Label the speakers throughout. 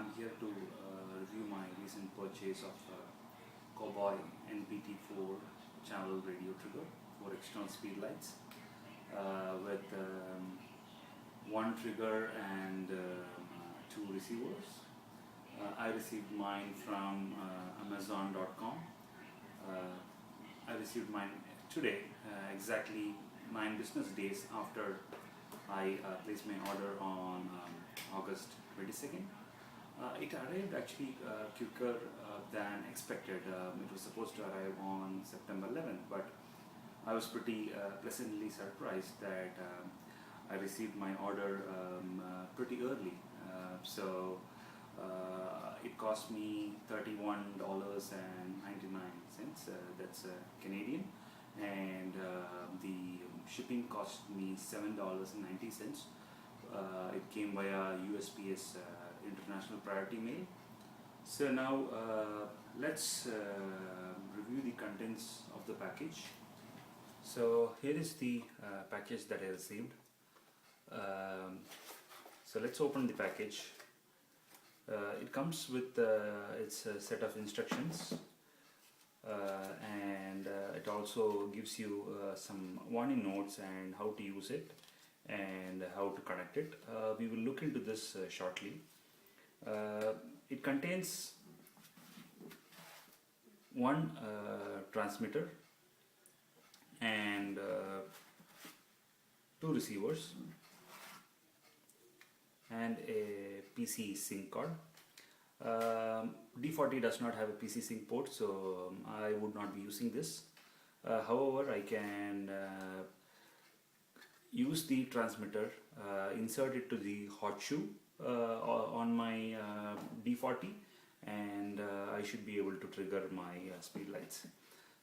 Speaker 1: I'm here to review my recent purchase of Cowboy NPT-04 channel radio trigger for external speedlights with one trigger and two receivers. I received mine from Amazon.com. I received mine today, exactly 9 business days after I placed my order on August 22nd. It arrived actually quicker than expected. It was supposed to arrive on September 11th, but I was pretty pleasantly surprised that I received my order pretty early. It cost me $31.99. That's Canadian, and the shipping cost me $7.90. It came via USPS International Priority Mail. So now let's review the contents of the package. So here is the package that I received. So let's open the package. It comes with its a set of instructions, and it also gives you some warning notes and how to use it and how to connect it. We will look into this shortly. It contains one transmitter and two receivers and a PC sync card. D40 does not have a PC sync port, so I would not be using this. However, I can use the transmitter, insert it to the hot shoe on my D40, and I should be able to trigger my speedlights.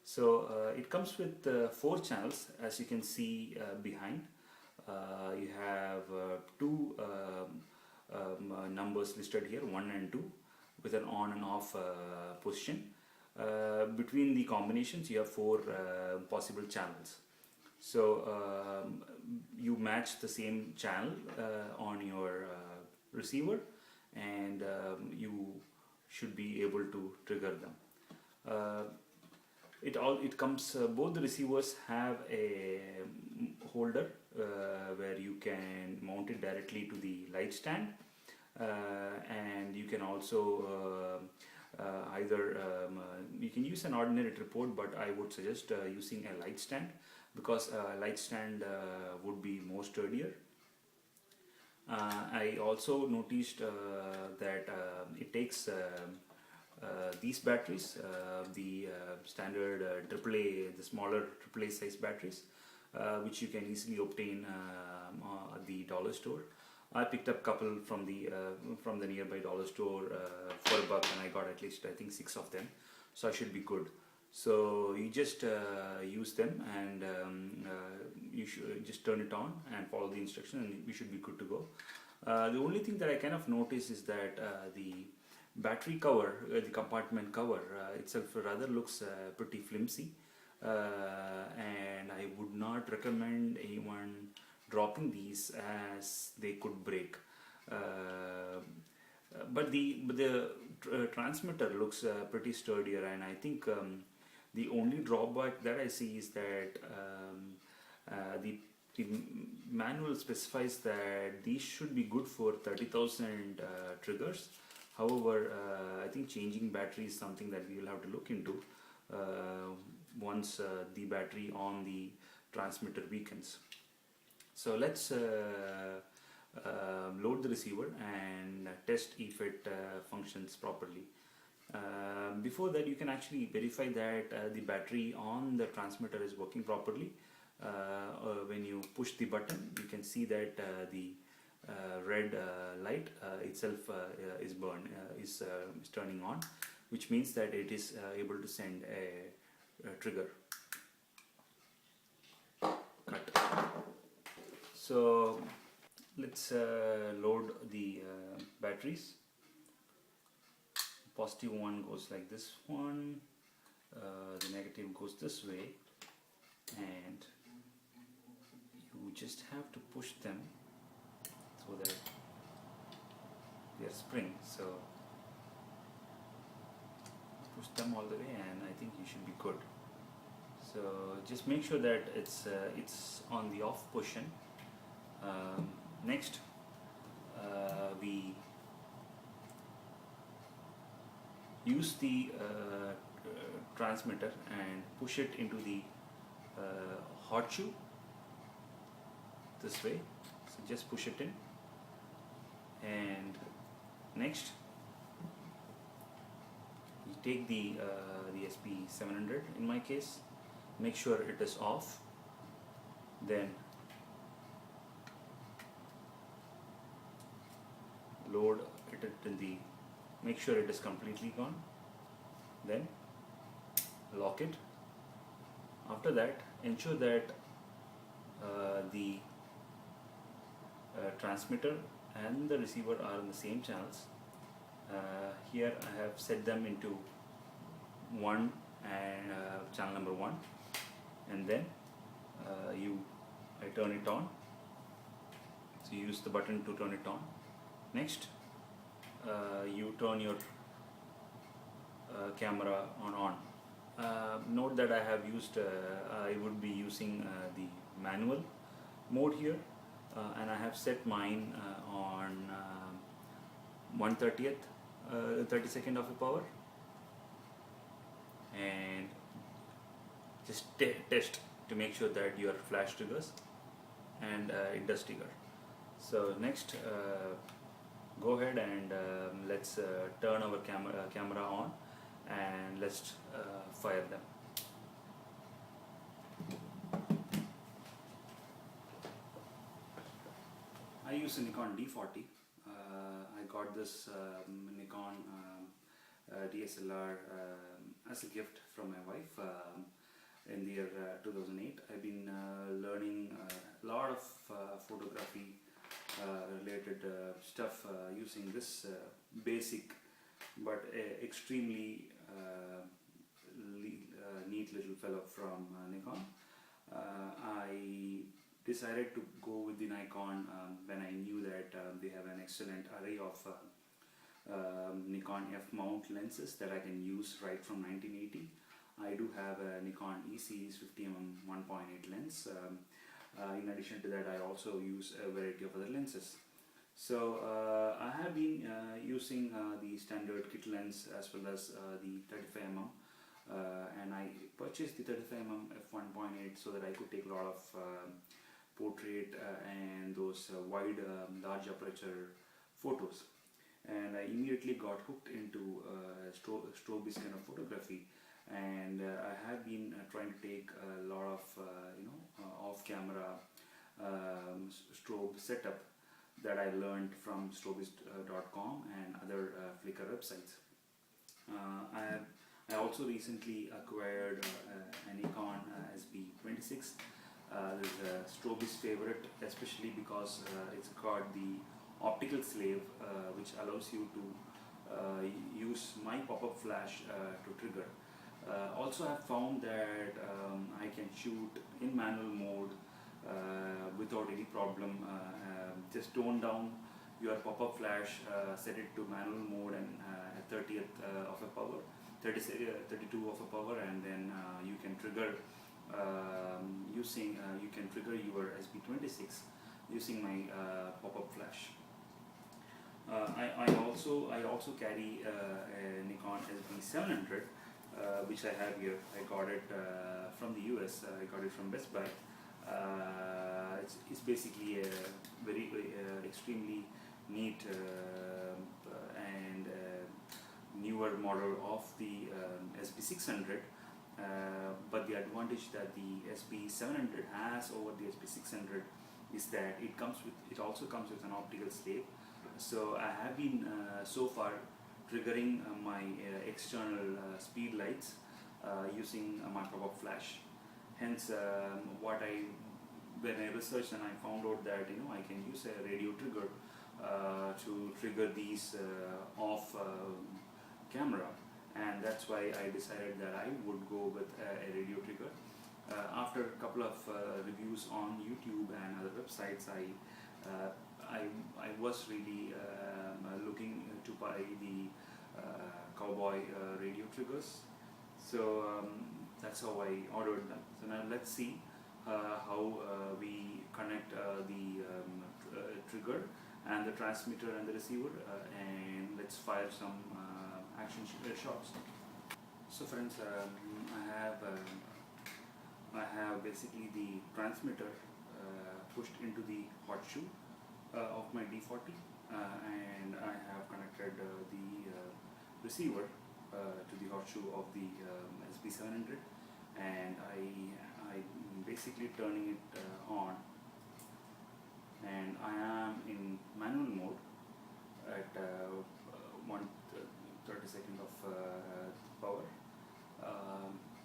Speaker 1: So it comes with 4 channels, as you can see behind. You have two numbers listed here, 1 and 2, with an on and off position. Between the combinations you have 4 possible channels. So you match the same channel on your receiver, and you should be able to trigger them. It comes, both the receivers have a holder where you can mount it directly to the light stand, and you can also you can use an ordinary tripod, but I would suggest using a light stand, because a light stand would be more sturdier. I also noticed that it takes these batteries, the standard AAA, the smaller AAA size batteries, which you can easily obtain at the dollar store. I picked up a couple from the nearby dollar store for $1, and I got at least, I think, 6 of them, so I should be good. So you just use them, and you should just turn it on and follow the instructions, and we should be good to go. The only thing that I kind of noticed is that the battery cover, the compartment cover itself rather looks pretty flimsy, and I would not recommend anyone dropping these, as they could break. But the transmitter looks pretty sturdier, and I think the only drawback that I see is that the manual specifies that these should be good for 30,000 triggers. However, I think changing battery is something that we will have to look into once the battery on the transmitter weakens. So let's load the receiver and test if it functions properly. Before that, you can actually verify that the battery on the transmitter is working properly. When you push the button, you can see that the red light itself is turning on, which means that it is able to send a trigger. Cut. So let's load the batteries. Positive one goes like this one, the negative goes this way, and you just have to push them so that they their spring. So push them all the way, and I think you should be good. So just make sure that it's on the off position. Next, we use the transmitter and push it into the hot shoe this way. So just push it in, and next you take the SP700 in my case. Make sure it is off. Then load it till the. Make sure it is completely gone. Then lock it. After that, ensure that the transmitter and the receiver are in the same channels. Here I have set them into one and channel number 1, and then I turn it on. So you use the button to turn it on. Next, you turn your camera on. Note that I have used, I would be using the manual mode here, and I have set mine on 1/30th, 32nd of a power, and just test to make sure that your flash triggers, and it does trigger. So next, go ahead and let's turn our camera on, and let's fire them. I use a Nikon D40. I got this Nikon DSLR as a gift from my wife in the year 2008. I've been learning a lot of photography related stuff using this basic but extremely neat little fellow from Nikon. I decided to go with the Nikon when I knew that they have an excellent array of Nikon F-mount lenses that I can use right from 1980. I do have a Nikon E series 50mm 1.8 lens. In addition to that, I also use a variety of other lenses. So I have been using the standard kit lens as well as the 35mm, and I purchased the 35mm f1.8 so that I could take a lot of portrait and those wide large aperture photos, and I immediately got hooked into strobist kind of photography, and I have been trying to take a lot of off-camera strobe setup that I learned from strobist.com and other Flickr websites. I also recently acquired a Nikon SB26. This is a strobist favorite, especially because it's got the optical slave, which allows you to use my pop-up flash to trigger. Also, I have found that I can shoot in manual mode without any problem. Just tone down your pop-up flash, set it to manual mode, and at 30th of a power, 32 of a power, and then you can trigger you can trigger your SB26 using my pop-up flash. I also carry a Nikon SB700, which I have here. I got it from the US. I got it from Best Buy. It's basically a very extremely neat and newer model of the SB600. But the advantage that the SB700 has over the SB600 is that it also comes with an optical slave. So I have been so far triggering my external Speedlights using my pop-up flash. Hence, when I researched and I found out that I can use a radio trigger to trigger these off camera, and that's why I decided that I would go with a radio trigger. After a couple of reviews on YouTube and other websites, I was really looking buy the Cowboy radio triggers. So that's how I ordered them. So now let's see how we connect the trigger and the transmitter and the receiver, and let's fire some action shots. So friends, I have basically the transmitter pushed into the hot shoe of my D40, and I have connected the receiver to the hot shoe of the SB700, and I basically turning it on, and I am in manual mode at 1/32 of power.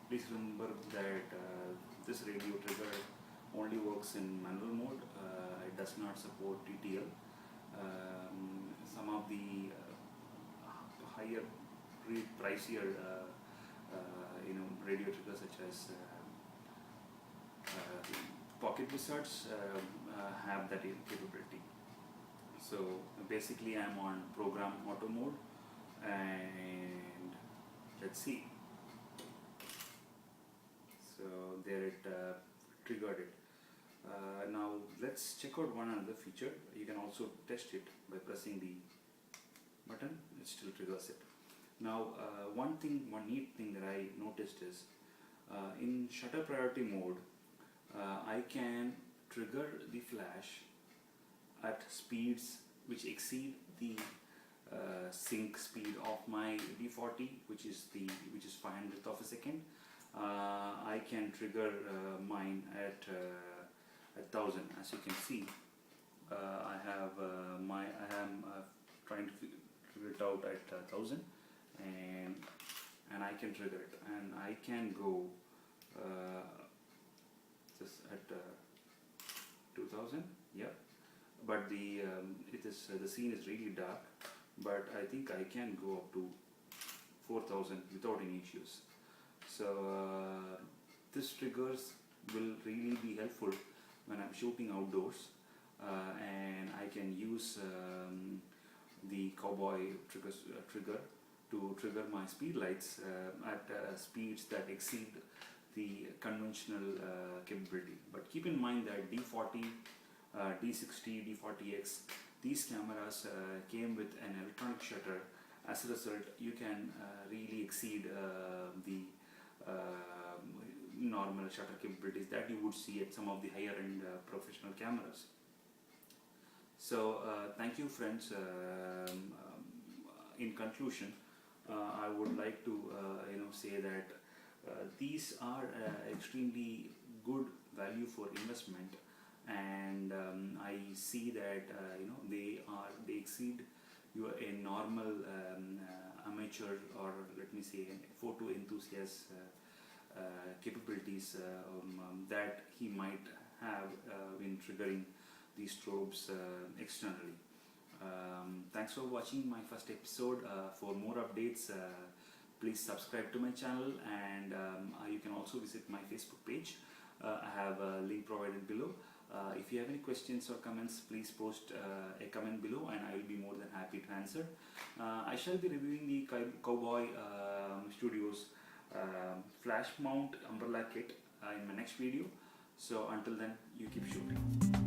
Speaker 1: Please remember that this radio trigger only works in manual mode. It does not support TTL. Some of the higher, pricier, radio triggers such as Pocket Wizards have that capability. So basically, I'm on program auto mode, and let's see. So there it triggered it. Now let's check out one another feature. You can also test it by pressing the button. It still triggers it. Now one neat thing that I noticed is in shutter priority mode, I can trigger the flash at speeds which exceed the sync speed of my D40, which is 500th of a second. I can trigger mine at 1000. As you can see, I am trying to figure it out at 1000, and I can trigger it, and I can go just at 2000. Yeah, but the scene is really dark, but I think I can go up to 4000 without any issues. So this triggers will really be helpful when I'm shooting outdoors, and I can use the Cowboy trigger to trigger my speedlights at speeds that exceed the conventional capability. But keep in mind that D40, D60, D40X, these cameras came with an electronic shutter. As a result, you can really exceed the normal shutter capabilities that you would see at some of the higher end professional cameras. So thank you, friends. In conclusion, I would like to say that these are extremely good value for investment, and I see that they exceed a normal amateur, or let me say photo enthusiast capabilities that he might have in triggering these strobes externally. Thanks for watching my first episode. For more updates, please subscribe to my channel, and you can also visit my Facebook page. I have a link provided below. If you have any questions or comments, please post a comment below, and I will be more than happy to answer. I shall be reviewing the CowboyStudios flash mount umbrella kit in my next video. So until then, you keep shooting.